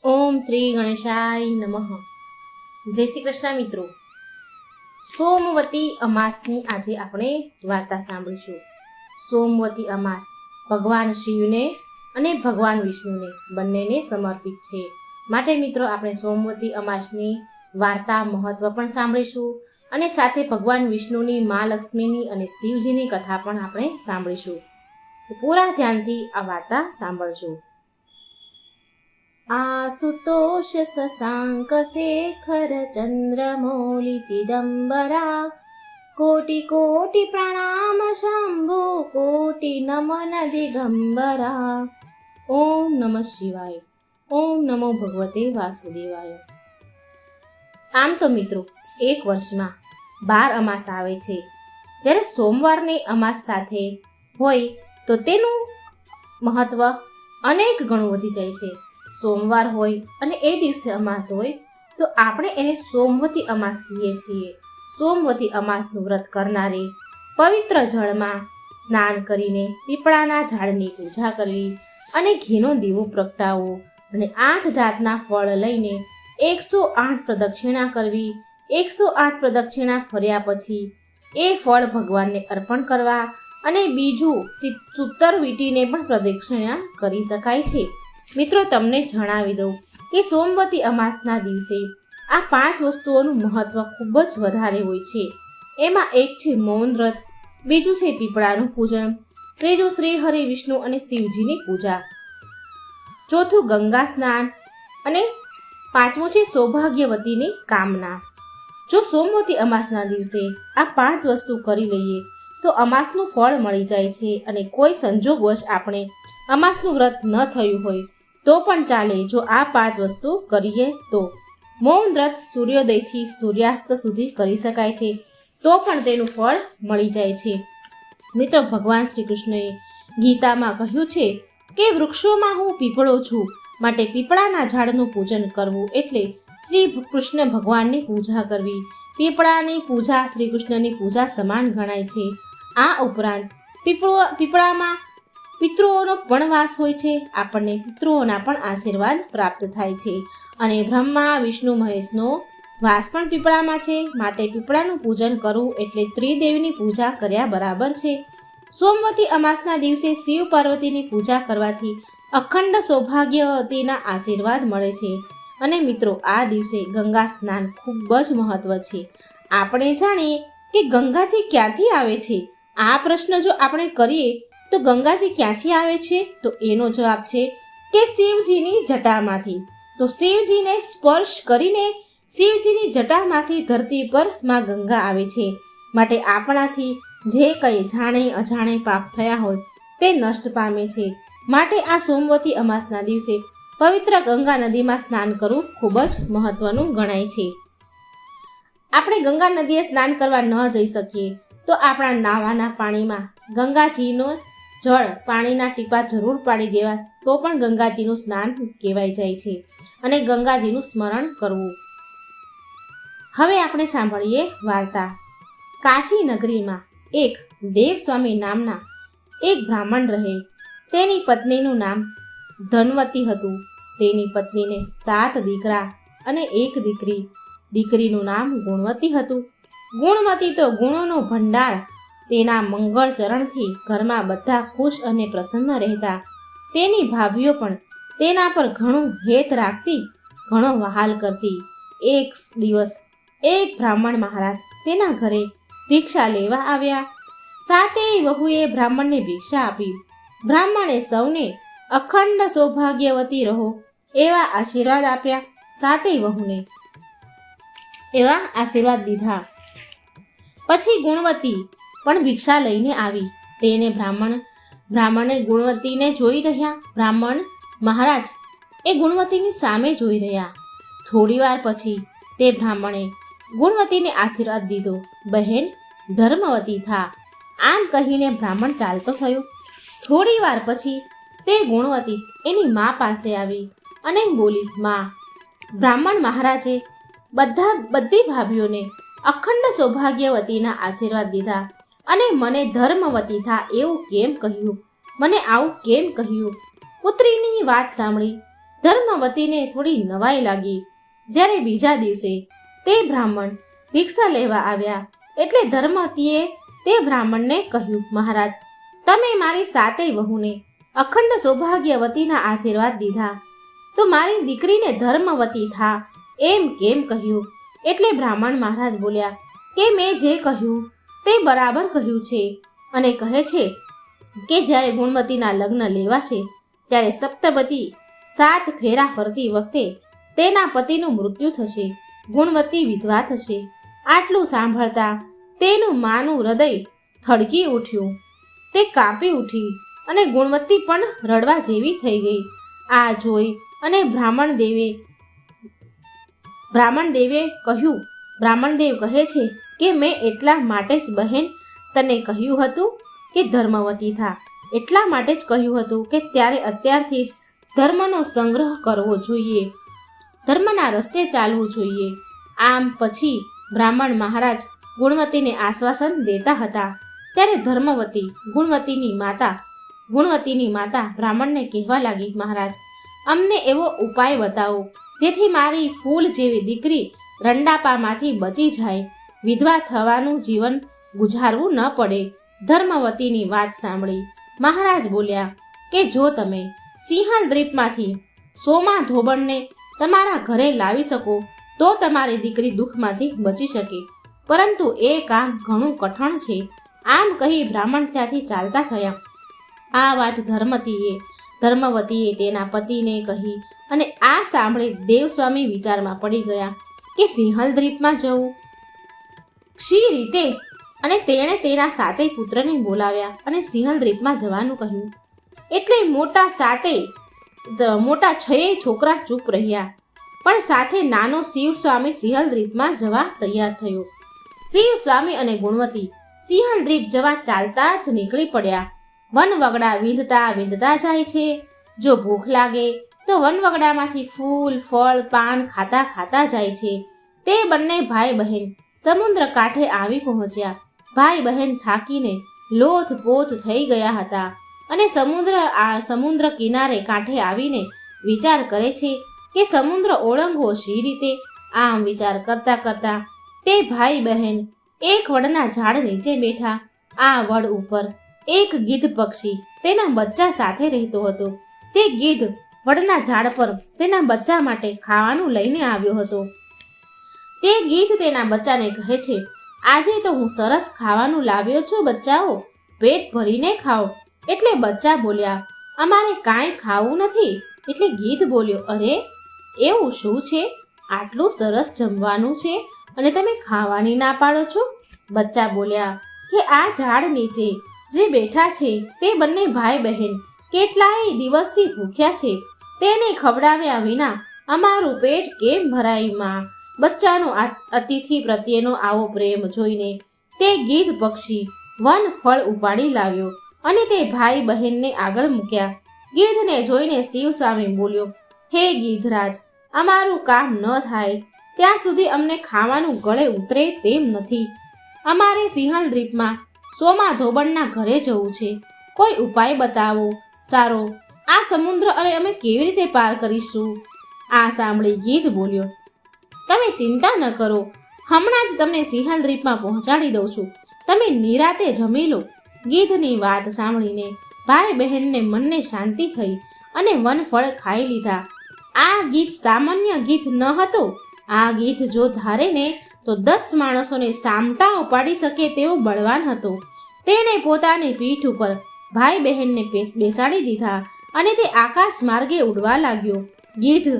ઓમ શ્રી ગણેશાય નમઃ. જય શ્રી કૃષ્ણ મિત્રો. સોમવતી અમાસની આજે આપણે વાર્તા સાંભળીશું. સોમવતી અમાસ ભગવાન શિવને અને ભગવાન વિષ્ણુને બંનેને સમર્પિત છે. માટે મિત્રો આપણે સોમવતી અમાસની વાર્તા મહત્વ પણ સાંભળીશું અને સાથે ભગવાન વિષ્ણુની મા લક્ષ્મીની અને શિવજીની કથા પણ આપણે સાંભળીશું. પૂરા ધ્યાનથી આ વાર્તા સાંભળજો. आशुतोष शशांक शेखर चंद्रमौलि चिदंबरा कोटि कोटि प्रणाम शंभो कोटि नमन दिगंबरा. ओम नमः शिवाय. ओम नमो भगवते वासुदेवाय. આમ તો મિત્રો એક વર્ષમાં 12 અમાસ આવે છે. જ્યારે સોમવારની અમાસ સાથે હોય તો તેનું મહત્વ અનેક ગણું વધી જાય છે. સોમવાર હોય અને એ દિવસે અમાસ હોય તો આપણે એને સોમવતી અમાસ કહીએ છીએ. સોમવતી અમાસનું વ્રત કરનારે પવિત્ર જળમાં સ્નાન કરીને પીપળાના ઝાડની પૂજા કરવી અને ઘીનો દીવો પ્રગટાવવો અને 8 જાતના ફળ લઈને 108 પ્રદક્ષિણા કરવી. 108 પ્રદક્ષિણા ફર્યા પછી એ ફળ ભગવાનને અર્પણ કરવા અને બીજું સૂતર વીંટીને પણ પ્રદક્ષિણા કરી શકાય છે. મિત્રો તમને જણાવી દઉં કે સોમવતી અમાસના દિવસે આ 5 વસ્તુઓનું મહત્વ ખૂબ જ વધારે હોય છે. એમાં એક છે મૌન વ્રત, બીજું છે પીપળાનું પૂજન, ત્રીજું શ્રી હરિ વિષ્ણુ અને શિવજીની પૂજા, ચોથું ગંગા સ્નાન અને પાંચમું છે સૌભાગ્યવતીની કામના. જો સોમવતી અમાસના દિવસે આ 5 વસ્તુ કરી લઈએ તો અમાસનું ફળ મળી જાય છે. અને કોઈ સંજોગવશ આપણે અમાસનું વ્રત ન થયું હોય તો પણ ચાલે જો આ 5 વસ્તુ કરીએ તો. મૌન વ્રત સૂર્યોદયથી સૂર્યાસ્ત સુધી કરી શકાય છે તો પણ તેનું ફળ મળી જાય છે. મિત્રો ભગવાન શ્રી કૃષ્ણએ ગીતામાં કહ્યું છે કે વૃક્ષોમાં હું પીપળો છું, માટે પીપળાના ઝાડનું પૂજન કરવું એટલે શ્રી કૃષ્ણ ભગવાનની પૂજા કરવી. પીપળાની પૂજા શ્રી કૃષ્ણની પૂજા સમાન ગણાય છે. આ ઉપરાંત પીપળામાં પિતૃઓનો પણ વાસ હોય છે. આપણને પિતૃઓના પણ આશીર્વાદ પ્રાપ્ત થાય છે. અને બ્રહ્મા વિષ્ણુ મહેશનો વાસ પણ પીપળામાં છે, માટે પીપળાનું પૂજન કરવું એટલે ત્રિદેવીની પૂજા કર્યા બરાબર છે. સોમવતી અમાસના દિવસે શિવ પાર્વતીની પૂજા કરવાથી અખંડ સૌભાગ્યવતીના આશીર્વાદ મળે છે. અને મિત્રો આ દિવસે ગંગા સ્નાન ખૂબ જ મહત્વ છે. આપણે જાણીએ કે ગંગાજી ક્યાંથી આવે છે. આ પ્રશ્ન જો આપણે કરીએ તો ગંગાજી ક્યાંથી આવે છે તો એનો જવાબ છે કે શિવજીની જટામાંથી. તો શિવજીને સ્પર્શ કરીને શિવજીની જટામાંથી ધરતી પર માં ગંગા આવે છે. માટે આપણાથી જે કંઈ જાણે અજાણે પાપ થયા હોય તે નષ્ટ પામે છે. માટે આ સોમવતી અમાસના દિવસે પવિત્ર ગંગા નદીમાં સ્નાન કરવું ખૂબ જ મહત્વનું ગણાય છે. આપણે ગંગા નદીએ સ્નાન કરવા ન જઈ શકીએ તો આપણા નાવાના પાણીમાં ગંગાજીનો જળ પાણીના ટીપા જરૂર પાડી દેવા તો પણ ગંગાજીનું સ્નાન કહેવાય જાય છે અને ગંગાજીનું સ્મરણ કરવું. હવે આપણે સાંભળીએ વાર્તા. કાશી નગરીમાં એક દેવસ્વામી નામના એક બ્રાહ્મણ રહે. તેની પત્નીનું નામ ધનવતી હતું. તેની પત્નીને 7 દીકરા અને 1 દીકરી. દીકરીનું નામ ગુણવતી હતું. ગુણવતી તો ગુણોનો ભંડાર. તેના મંગળ ચરણથી ઘરમાં બધા ખુશ અને પ્રસન્ન રહેતા. તેની ભાભીઓ પણ તેના પર ઘણું હેત રાખતી, ઘણો વહાલ કરતી. એક દિવસ એક બ્રાહ્મણ મહારાજ તેના ઘરે ભિક્ષા લેવા આવ્યા. 7 વહુએ બ્રાહ્મણને ભિક્ષા આપી. બ્રાહ્મણે સૌને અખંડ સૌભાગ્યવતી રહો એવા આશીર્વાદ આપ્યા. 7 વહુને એવા આશીર્વાદ દીધા. પછી ગુણવતી પણ ભિક્ષા લઈને આવી. તેને બ્રાહ્મણે ગુણવતીને જોઈ રહ્યા. બ્રાહ્મણ મહારાજ એ ગુણવતીની સામે જોઈ રહ્યા. થોડી વાર પછી તે બ્રાહ્મણે ગુણવતીને આશીર્વાદ દીધો, બહેન ધર્મવતી થા. આમ કહીને બ્રાહ્મણ ચાલતો થયો. થોડી વાર પછી તે ગુણવતી એની મા પાસે આવી અને બોલી, મા, બ્રાહ્મણ મહારાજે બધી ભાભીઓને અખંડ સૌભાગ્યવતીના આશીર્વાદ દીધા અને મને ધર્મવતી થા એવું કેમ કહ્યું? મને આવું કેમ કહ્યું? પુત્રીની વાત સાંભળી ધર્મવતીને થોડી નવાઈ લાગી. જ્યારે બીજા દિવસે તે બ્રાહ્મણ ભિક્ષા લેવા આવ્યા એટલે ધર્મવતીએ તે બ્રાહ્મણને કહ્યું, મહારાજ, તમે મારી સાતેય વહુને અખંડ સૌભાગ્યવતીના આશીર્વાદ દીધા, તો મારી દીકરીને ધર્મવતી થા એમ કેમ કહ્યું? એટલે બ્રાહ્મણ મહારાજ બોલ્યા કે મેં જે કહ્યું તે બરાબર કહ્યું છે, અને કહે છે કે જ્યારે ગુણવતીના લગ્ન લેવાશે ત્યારે સપ્તપદી 7 ફેરા ફરતી વખતે તેના પતિનું મૃત્યુ થશે, ગુણવતી વિધવા થશે. આટલું સાંભળતા તેનું માનું હૃદય થડકી ઉઠ્યું. તે કાપી ઉઠી અને ગુણવતી પણ રડવા જેવી થઈ ગઈ. આ જોઈ અને બ્રાહ્મણદેવ કહે છે કે મેં એટલા માટે જ બહેન તને કહ્યું હતું કે ધર્મવતી થા, એટલા માટે જ કહ્યું હતું કે અત્યારથી જ ધર્મનો સંગ્રહ કરવો જોઈએ, ધર્મના રસ્તે ચાલવું જોઈએ. આમ પછી બ્રાહ્મણ મહારાજ ગુણવતીને આશ્વાસન દેતા હતા ત્યારે ધર્મવતી ગુણવતીની માતા બ્રાહ્મણને કહેવા લાગી, મહારાજ, અમને એવો ઉપાય બતાવો જેથી મારી ફૂલ જેવી દીકરી રંડાપામાંથી બચી જાય, વિધવા થવાનું જીવન ગુજારવું ન પડે. ધર્મવતીની વાત સાંભળી મહારાજ બોલ્યા કે જો તમે સિંહલ દ્વીપમાંથી સોમા ધોબણને તમારા ઘરે લાવી શકો તો તમારી દીકરી દુઃખમાંથી બચી શકે, પરંતુ એ કામ ઘણું કઠણ છે. આમ કહી બ્રાહ્મણ ત્યાંથી ચાલતા થયા. આ વાત ધર્મવતીએ તેના પતિને કહી અને આ સાંભળી દેવસ્વામી વિચારમાં પડી ગયા કે સિંહલ દ્વીપમાં જવું શી રીતે? અને તેણે તેના 7 પુત્રને બોલાવ્યા અને સિંહલ દ્વીપમાં જવાનું કહ્યું. એટલે મોટા 6 છોકરા ચૂપ રહ્યા, પણ સાથે નાનો શિવસ્વામી સિંહલ દ્વીપમાં જવા તૈયાર થયો. શિવસ્વામી અને ગુણવતી સિંહલ દ્વીપ જવા ચાલતા જ નીકળી પડ્યા. વનવગડા વીંધતા જાય છે. જો ભૂખ લાગે તો વનવગડામાંથી ફૂલ, ફળ, પાન ખાતા જાય છે. તે બંને ભાઈ બહેન સમુદ્ર કાંઠે આવી પહોંચ્યા. ભાઈ બહેન થાકીને લોથપોથ થઈ ગયા હતા અને સમુદ્ર કિનારે કાંઠે આવીને વિચાર કરે છે કે સમુદ્ર ઓળંગવો શી રીતે. આમ વિચાર કરતા તે ભાઈ બહેન એક વડના ઝાડ નીચે બેઠા. આ વડ ઉપર એક ગીધ પક્ષી તેના બચ્ચા સાથે રહેતો હતો. તે ગીધ વડના ઝાડ પર તેના બચ્ચા માટે ખાવાનું લઈને આવ્યો હતો. તે ગીધ તેના બચ્ચાને કહે છે, આજે તો હું સરસ ખાવાનું લાવ્યો છું બચ્ચાઓ, પેટ ભરીને ખાઓ. એટલે બચ્ચા બોલ્યા, અમારે કાંઈ ખાવું નથી. એટલે ગીધ બોલ્યો, અરે એવું શું છે? આટલું સરસ જમવાનું છે અને તમે ખાવાની ના પાડો છો? બચ્ચા બોલ્યા કે આ ઝાડ નીચે જે બેઠા છે તે બંને ભાઈ બહેન કેટલાય દિવસથી ભૂખ્યા છે, તેને ખવડાવ્યા વિના અમારું પેટ કેમ ભરાય માં? બચ્ચાનો અતિથિ પ્રત્યેનો આવો પ્રેમ જોઈને તે ગીધ પક્ષી વન ફળ ઉપાડી લાવ્યો અને તે ભાઈ બહેનને આગળ મૂક્યા. ગીધને જોઈને શિવસ્વામી બોલ્યો, હે ગીધરાજ, અમારું કામ ન થાય ત્યાં સુધી અમને ખાવાનું ગળે ઉતરે તેમ નથી. અમારે સિંહલ દ્વીપમાં સોમા ધોબણના ઘરે જવું છે. કોઈ ઉપાય બતાવો સારો. આ સમુદ્ર અને અમે કેવી રીતે પાર કરીશું? આ સાંભળી ગીધ બોલ્યો, તમે ચિંતા ન કરો, હમણાં જ તમને સિંહલ દ્વીપમાં પહોંચાડી દઉં છું. તમે નિરાતે જમી લો. ગીધની વાત સાંભળીને ભાઈ બહેનને મનને શાંતિ થઈ અને વનફળ ખાઈ લીધા. આ ગીધ સામાન્ય ગીધ ન હતો. આ ગીધ જો ધારે ને તો 10 માણસોને સામટા ઉપાડી શકે તેવો બળવાન હતો. તેણે પોતાની પીઠ ઉપર ભાઈ બહેનને બેસાડી દીધા અને તે આકાશ માર્ગે ઉડવા લાગ્યો. ગીધ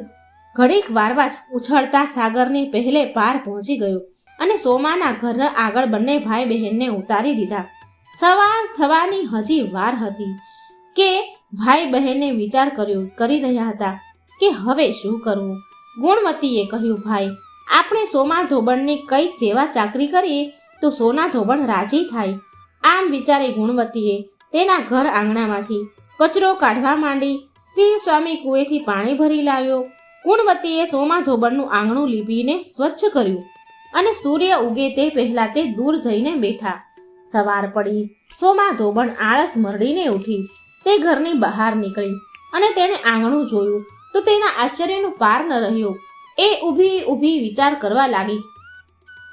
ઘડીક વારવા જ ઉછળતા સાગરને પહેલે પાર પહોંચી ગયો અને સોમાના ઘર આગળ બંને ભાઈ બહેનને ઉતારી દીધા. સવાર થવાની હજી વાર હતી કે ભાઈ બહેને વિચાર કરી રહ્યા હતા કે હવે શું કરવું. ગુણવતીએ કહ્યું, ભાઈ, આપણે સોમા ધોબણની કઈ સેવા ચાકરી કરીએ તો સોના ધોબણ રાજી થાય. આમ વિચારી ગુણવતીએ તેના ઘર આંગણામાંથી કચરો કાઢવા માંડી. શિવસ્વામી કૂએથી પાણી ભરી લાવ્યો. ગુણવતીએ સોમા ધોબણનું આંગણું લીપીને સ્વચ્છ કર્યું અને સૂર્ય ઉગે તે પહેલા તે દૂર જઈને બેઠા. સવાર પડી. સોમા ધોબણ આળસ મરડીને ઉઠી. તે ઘરની બહાર નીકળી અને તેણે આંગણું જોયું તો તો તેના આશ્ચર્યનો પાર ન રહ્યો. એ ઊભી વિચાર કરવા લાગી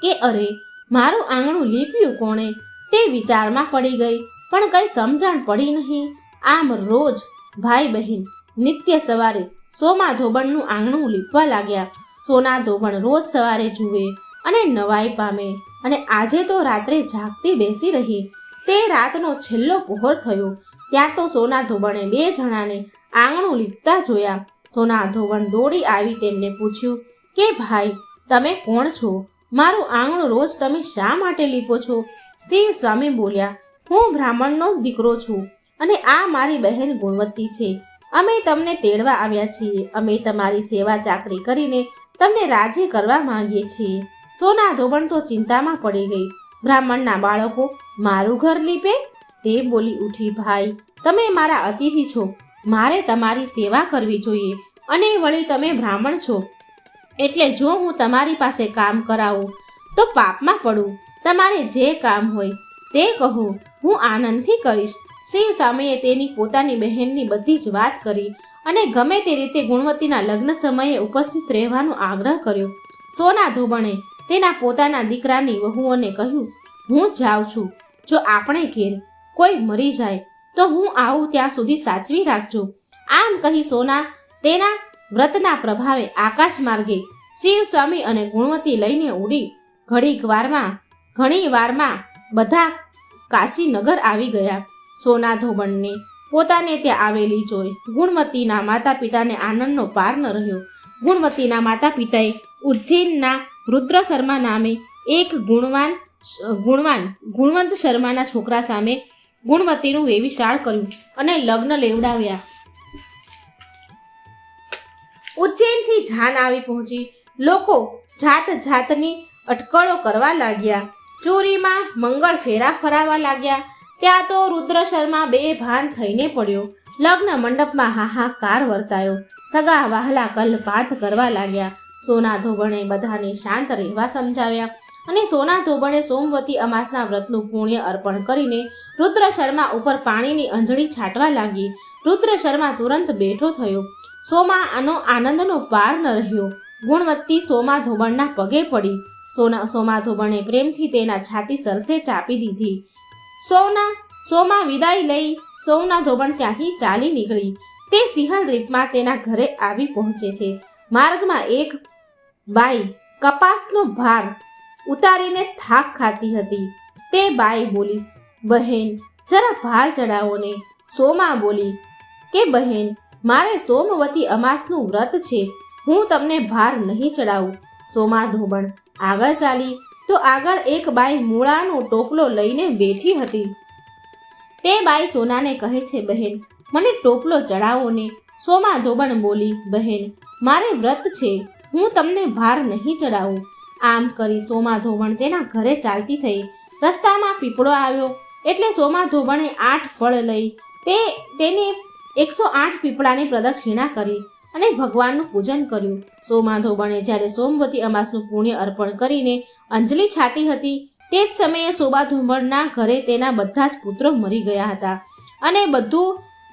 કે અરે, મારું આંગણું લીપ્યું કોણે? તે વિચારમાં પડી ગઈ, પણ કંઈ સમજણ પડી નહીં. આમ રોજ ભાઈ બહેન નિત્ય સવારે સોમા ધોબણનું આંગણું લીપવા લાગ્યા. સોના ધોબણ રોજ સવારે જુએ અને નવાઈ પામે, અને આજે તો રાત્રે જાગતી બેસી રહી. તે રાતનો છેલ્લો પહોર થયો ત્યાં તો સોના ધોબણે 2 જણાને આંગણું લીપતા જોયા. સોના ધોબણ દોડી આવી તેમને પૂછ્યું કે ભાઈ, તમે કોણ છો? મારું આંગણું રોજ તમે શા માટે લીપો છો? શિવ સ્વામી બોલ્યા, હું બ્રાહ્મણનો દીકરો છું અને આ મારી બહેન ગુણવતી છે. અમે તમને તેડવા આવ્યા છીએ. અમે તમારી સેવા ચાકરી કરીને તમને રાજી કરવા માંગીએ છીએ. સોના ધોબણ તો ચિંતામાં પડી ગઈ. બ્રાહ્મણના બાળકો મારું ઘર લીપે? તે બોલી ઉઠી, ભાઈ, તમે મારા અતિથિ છો. મારે તમારી સેવા કરવી જોઈએ, અને વળી તમે બ્રાહ્મણ છો એટલે જો હું તમારી પાસે કામ કરાવું તો પાપમાં પડું. તમારે જે કામ હોય તે કહો, હું આનંદથી કરીશ. શિવ સ્વામીએ તેની પોતાની બહેનની બધી જ વાત કરી અને ગમે તે રીતે ગુણવતીના લગ્ન સમયે ઉપસ્થિત રહેવાનો આગ્રહ કર્યો. સોના ધોબણે તેના પોતાના દીકરાની વહુઓને કહ્યું, હું જાઉં છું. જો આપણે ઘેર કોઈ મરી જાય તો હું આવું ત્યાં સુધી સાચવી રાખજો. આમ કહી સોના તેના વ્રતના પ્રભાવે આકાશ માર્ગે શિવ સ્વામી અને ગુણવતી લઈને ઉડી. ઘણી વારમાં બધા કાશીનગર આવી ગયા. સોના ધોબણને પોતાને ત્યાં આવેલી જોઈ ગુણવતીના માતા પિતાને આનંદનો પાર ન રહ્યો. ગુણવતીના માતા પિતાએ ઉજ્જૈનના રુદ્ર શર્મા નામે એક ગુણવંત શર્માના છોકરા સામે ગુણવતીનું વેવિશાળ કર્યું અને લગ્ન લેવડાવ્યા. ઉજ્જૈનથી જાન આવી પહોંચી. લોકો જાતની અટકળો કરવા લાગ્યા. ચોરીમાં મંગળ ફેરા ફરાવા લાગ્યા. ત્યાં તો રુદ્ર શર્મા બેભાન થઈને પડ્યો. લગ્ન મંડપમાં હાહાકાર વર્તાયો. સગા વહાલા કલપાત કરવા લાગ્યા. સોના ધોબણે બધાને શાંત રહેવા સમજાવ્યા અને સોના ધોબણે સોમવતી અમાસના વ્રતનું પુણ્ય અર્પણ કરીને રુદ્ર શર્મા ઉપર પાણીની અંજળી છાંટવા લાગી. રુદ્ર શર્મા તુરંત બેઠો થયો. આનંદનો પાર ન રહ્યો. ગુણવતી સોમા ધોબણના પગે પડી. સોમા ધોબણે પ્રેમથી તેના છાતી સરસે ચાપી દીધી. સોમા વિદાય લઈ સોમના ધોબણ ત્યાંથી ચાલી નીકળી. તે સિંહલ દ્વીપમાં તેના ઘરે આવી પહોંચે છે. માર્ગમાં એક બાઈ કપાસનો ભાર ઉતારીને થાક ખાતી હતી. તે બાઈ બોલી, બહેન, જરા ભાર ચડાવો ને. સોમા બોલી કે બહેન, મારે સોમવતી અમાસનું વ્રત છે, હું તમને ભાર નહીં ચડાવું. સોમા ધોબણ આગળ ચાલી તો આગળ એક બાઈ મૂળાનો ટોપલો લઈને બેઠી હતી. તે બાઈ સોનાને કહે છે, બહેન, મને ટોપલો ચડાવો ને. સોમા ધોબણ બોલી, બહેન, મારે વ્રત છે, હું તમને ભાર નહીં ચડાવું. આમ કરી સોમા ધોબણ તેના ઘરે ચાલતી થઈ. રસ્તામાં પીપળો આવ્યો એટલે સોમા ધોબણે 8 ફળ લઈ તેને 108 પીપળાની પ્રદક્ષિણા કરી અને ભગવાનનું પૂજન કર્યું. સોમા ધોબણે જ્યારે સોમવતી અમાસનું પુણ્ય અર્પણ કરીને અંજલિ છાટી હતી તે જ સમયે સોમા ધોબણના ઘરે તેના બધા જ પુત્રો મરી ગયા હતા અને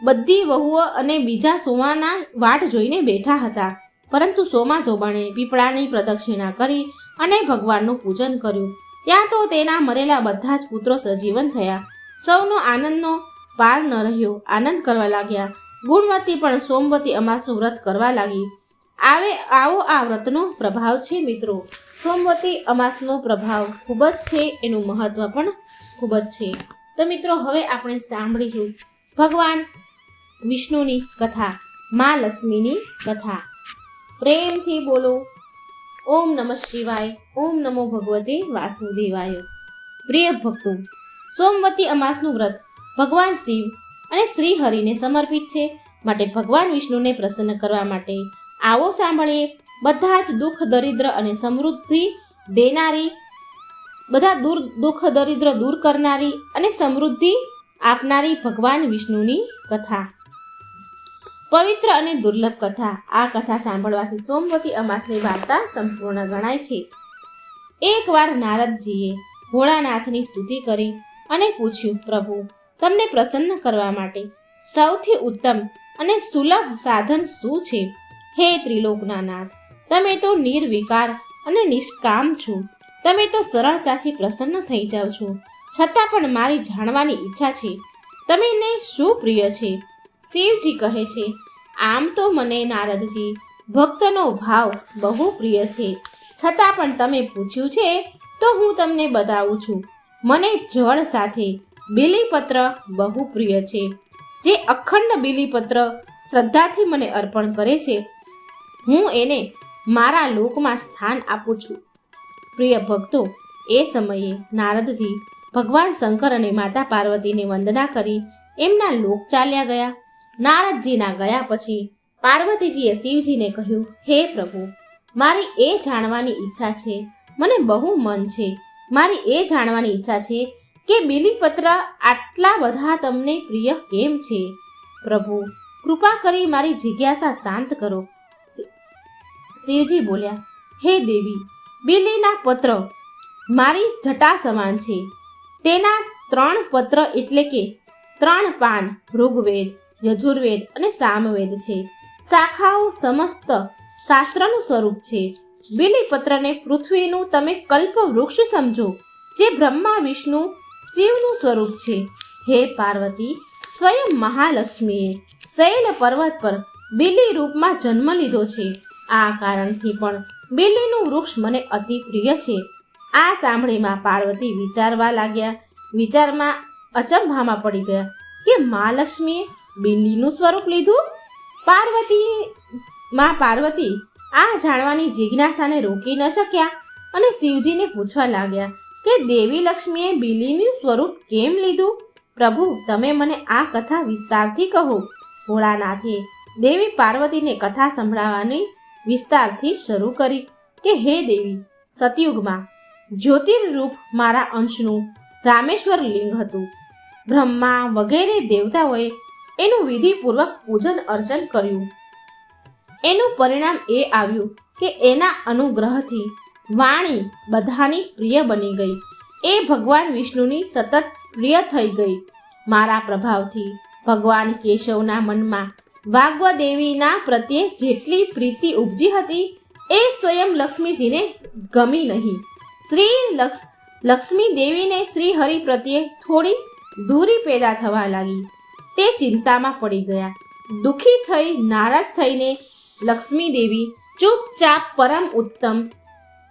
બધી વહુઓ અને બીજા સોમાના વાટ જોઈને બેઠા હતા. પરંતુ સોમા ધોબણે પીપળાની પ્રદક્ષિણા કરી અને ભગવાનનું પૂજન કર્યું. ત્યાં તો તેના મરેલા બધા જ પુત્રો સજીવન થયા. સૌનો આનંદનો પાર ન રહ્યો. આનંદ કરવા લાગ્યા. ગુણવતી પણ સોમવતી અમાસનું વ્રત કરવા લાગી. આવો આ વ્રતનો પ્રભાવ છે મિત્રો. સોમવતી અમાસનો પ્રભાવ ખૂબ જ છે, એનું મહત્વ પણ ખૂબ જ છે. તો મિત્રો હવે આપણે સાંભળીશું ભગવાન વિષ્ણુની કથા, મા લક્ષ્મીની કથા. પ્રેમથી બોલો ઓમ નમઃ શિવાય, ઓમ નમો ભગવતે વાસુદેવાય. પ્રિય ભક્તો, સોમવતી અમાસનું વ્રત ભગવાન શિવ અને શ્રી હરિને સમર્પિત છે. માટે ભગવાન વિષ્ણુને પ્રસન્ન કરવા માટે આવો સાંભળીએ બધા જ દુઃખ દરિદ્ર અને સમૃદ્ધિ દેનારી, બધા દુઃખ દરિદ્ર દૂર કરનારી અને સમૃદ્ધિ આપનારી ભગવાન વિષ્ણુની કથા. પવિત્ર અને દુર્લભ કથા. આ કથા સાંભળવાથી સોમવતી અમાસની વાર્તા સંપૂર્ણ ગણાય છે. એકવાર નારદજીએ ભોળાનાથની સ્તુતિ કરી અને પૂછ્યું, પ્રભુ, તમને પ્રસન્ન કરવા માટે સૌથી ઉત્તમ અને સુલભ સાધન શું છે? હે ત્રિલોકના નાથ, તમે તો નિર્વિકાર અને નિષ્કામ છો. તમે તો સરળતાથી પ્રસન્ન થઈ જાઓ છો. છતાં પણ મારી જાણવાની ઈચ્છા છે, તમને શું પ્રિય છે? શિવજી કહે છે, આમ તો મને નારદજી ભક્તનો ભાવ બહુ પ્રિય છે, છતાં પણ તમે પૂછ્યું છે તો હું તમને બતાવું છું. મને જળ સાથે બીલીપત્ર બહુ પ્રિય છે. જે અખંડ બીલીપત્ર શ્રદ્ધાથી મને અર્પણ કરે છે, હું એને મારા લોકમાં સ્થાન આપું છું. પ્રિય ભક્તો, એ સમયે નારદજી ભગવાન શંકર અને માતા પાર્વતીને વંદના કરી એમના લોક ચાલ્યા ગયા. નારદજીના ગયા પછી પાર્વતીજીએ શિવજીને કહ્યું, હે પ્રભુ, મારી એ જાણવાની ઈચ્છા છે, મને બહુ મન છે. મારી એ જાણવાની ઈચ્છા છે કે બીલીપત્ર આટલા બધા તમને પ્રિય કેમ છે? પ્રભુ, કૃપા કરી મારી જિજ્ઞાસા શાંત કરો. શિવજી બોલ્યા, હે દેવી, બીલીના પત્ર મારી જટા સમાન છે. તેના 3 પત્ર એટલે કે 3 પાન ઋગ્વેદ, યજુર્વેદ અને સામવેદ છે. શાખાઓ સમસ્ત શાસ્ત્રનું સ્વરૂપ છે. બીલીપત્રને પૃથ્વીનું તમે કલ્પ વૃક્ષ સમજો, જે બ્રહ્મા વિષ્ણુ શિવનું સ્વરૂપ છે. હે પાર્વતી, સ્વયં મહાલક્ષ્મીએ શૈલ પર્વત પર બીલી રૂપમાં જન્મ લીધો છે. આ કારણથી પણ બીલીનું વૃક્ષ મને અતિ પ્રિય છે. આ સાંભળીમાં પાર્વતી વિચારવા લાગ્યા. વિચારમાં અચંભામાં પડી ગયા કે મહાલક્ષ્મીએ બીલીનું સ્વરૂપ લીધું. પાર્વતી આ જાણવાની જિજ્ઞાસાને રોકી ન શક્યા અને શિવજીને પૂછવા લાગ્યા કે દેવી લક્ષ્મીએ બીલીનું સ્વરૂપ કેમ લીધું? પ્રભુ, તમે મને આ કથા વિસ્તારથી કહો. ભોળાનાથે દેવી પાર્વતીને કથા સંભળાવવાની વિસ્તારથી શરૂ કરી કે હે દેવી, સતયુગમાં જ્યોતિર્રૂપ મારા અંશનું રામેશ્વર લિંગ હતું. બ્રહ્મા વગેરે દેવતાઓએ એનું વિધિપૂર્વક પૂજન અર્ચન કર્યું. એનું પરિણામ એ આવ્યું કે એના અનુગ્રહથી વાણી બધાની પ્રિય બની ગઈ. એ ભગવાન વિષ્ણુની સતત પ્રિય થઈ ગઈ. મારા પ્રભાવથી ભગવાન કેશવના મનમાં વાગ્વદેવીના પ્રત્યે જેટલી પ્રીતિ ઉપજી હતી એ સ્વયં લક્ષ્મીજીને ગમી નહીં. લક્ષ્મી દેવીને શ્રી હરિ પ્રત્યે થોડી દૂરી પેદા થવા લાગી. તે ચિંતામાં પડી ગયા. દુઃખી થઈ નારાજ થઈને લક્ષ્મી દેવી ચૂપચાપ પરમ ઉત્તમ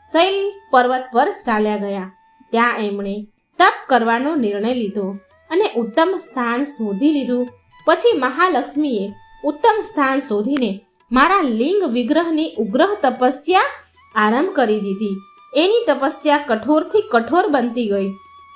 શૈલ પર્વત પર ચાલ્યા ગયા. ત્યાં એમણે તપ કરવાનો નિર્ણય લીધો અને ઉત્તમ સ્થાન શોધી લીધું. પછી મહાલક્ષ્મીએ ઉત્તમ સ્થાન શોધીને મારા લિંગ વિગ્રહની ઉગ્રહ તપસ્યા આરંભ કરી દીધી. એની તપસ્યા કઠોરથી કઠોર બનતી ગઈ.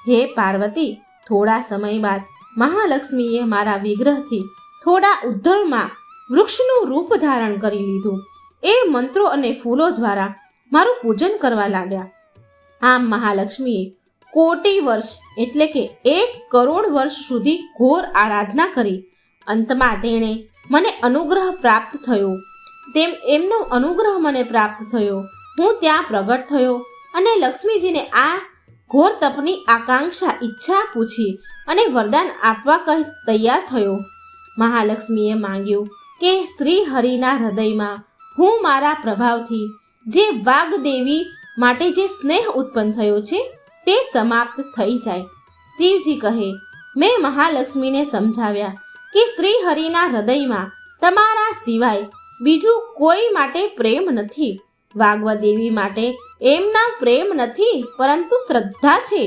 હે પાર્વતી, થોડા સમય બાદ મહાલક્ષ્મીએ મારા વિગ્રહથી થોડા ઉદ્ધળમાં વૃક્ષનું રૂપ ધારણ કરી લીધું. એ મંત્રો અને ફૂલો દ્વારા મારું પૂજન કરવા લાગ્યા. આમ મહાલક્ષ્મીએ કોટી વર્ષ એટલે કે 1 કરોડ વર્ષ સુધી ઘોર આરાધના કરી. અંતમાં તેણે મને અનુગ્રહ પ્રાપ્ત થયો. એમનો અનુગ્રહ મને પ્રાપ્ત થયો. હું ત્યાં પ્રગટ થયો અને લક્ષ્મીજીને આ ઘોર તપની આકાંક્ષા ઈચ્છા પૂછી અને વરદાન આપવા કહી તૈયાર થયો. મહાલક્ષ્મીએ માંગ્યું કે શ્રી હરિના હૃદયમાં હું મારા પ્રભાવથી જે વાગ્દેવી માટે જે સ્નેહ ઉત્પન્ન થયો છે તે સમાપ્ત થઈ જાય. શિવજી કહે, મેં મહાલક્ષ્મીને સમજાવ્યા કે શ્રી હરિના હૃદયમાં તમારા સિવાય બીજું કોઈ માટે પ્રેમ નથી. વાગ્વદેવી માટે એમના પ્રેમ નથી, પરંતુ શ્રદ્ધા છે.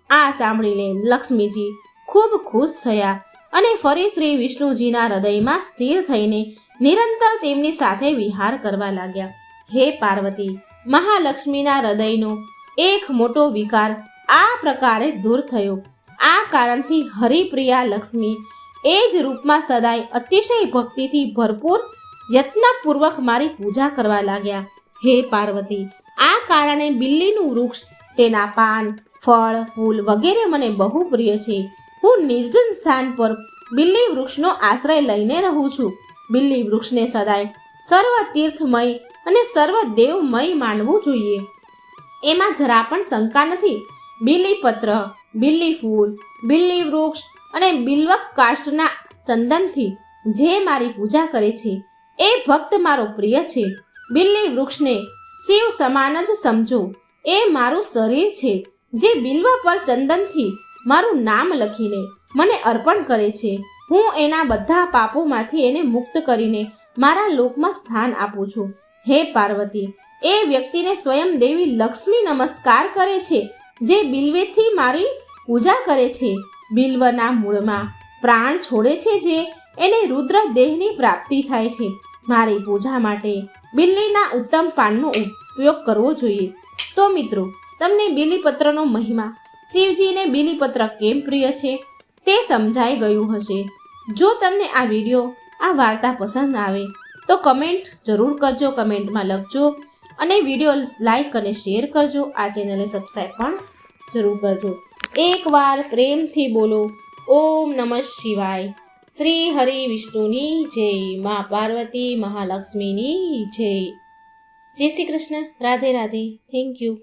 આ સાંભળીને લક્ષ્મીજી ખૂબ ખુશ થયા અને ફરી શ્રી વિષ્ણુજીના હૃદયમાં સ્થિર થઈને નિરંતર તેમની સાથે વિહાર કરવા લાગ્યા. હે પાર્વતી, મહાલક્ષ્મીના હૃદયનો એક મોટો વિકાર આ પ્રકારે દૂર થયો. આ કારણથી હરિપ્રિયા લક્ષ્મી એ જ રૂપમાં સદાય અતિશય ભક્તિથી ભરપૂર યત્નપૂર્વક મારી પૂજા કરવા લાગ્યા. હે પાર્વતી, આ કારણે બિલ્લીનું વૃક્ષ, તેના પાન, ફળ, ફૂલ વગેરે મને બહુ પ્રિય છે. હું નિર્જન સ્થાન પર બિલ્લી વૃક્ષનો આશ્રય લઈને રહું છું. બિલ્લી વૃક્ષને સદાય સર્વ તીર્થમય અને સર્વ દેવમય માનવું જોઈએ. એમાં જરા પણ શંકા નથી. બીલીપત્ર, બિલ્લી ફૂલ, બિલ્લી વૃક્ષ અને બિલ્વક કાષ્ટના ચંદનથી જે મારી પૂજા કરે છે એ ભક્ત મારો પ્રિય છે. બિલ્લી વૃક્ષને શિવ સમાન જ સમજો. એ મારું શરીર છે, જે બિલ્વ પર ચંદનથી મારું નામ લખીને મને અર્પણ કરે છે. હું એના બધા પાપોમાંથી એને મુક્ત કરીને મારા લોકમાં સ્થાન આપું છું. હે પાર્વતી, એ વ્યક્તિને સ્વયં દેવી લક્ષ્મી નમસ્કાર કરે છે, જે બિલ્વેથી મારી પૂજા કરે છે. બિલ્વના મૂળમાં પ્રાણ છોડે છે, જે એને રુદ્ર દેહની પ્રાપ્તિ થાય છે. મારી પૂજા માટે બિલ્લીના ઉત્તમ પાનનો ઉપયોગ કરવો જોઈએ. તો મિત્રો, તમને બીલીપત્રનો મહિમા, શિવજીને બીલીપત્ર કેમ પ્રિય છે તે સમજાઈ ગયું હશે. જો તમને આ વિડીયો, આ વાર્તા પસંદ આવે તો કમેન્ટ જરૂર કરજો, કમેન્ટમાં લખજો અને વિડીયો લાઈક અને શેર કરજો. આ ચેનલને સબસ્ક્રાઈબ પણ જરૂર કરજો. એકવાર પ્રેમથી બોલો ઓમ નમઃ શિવાય. શ્રી હરિ વિષ્ણુની જય, મા પાર્વતી મહાલક્ષ્મીની જય. જય શ્રી કૃષ્ણ. રાધે રાધે. Thank you.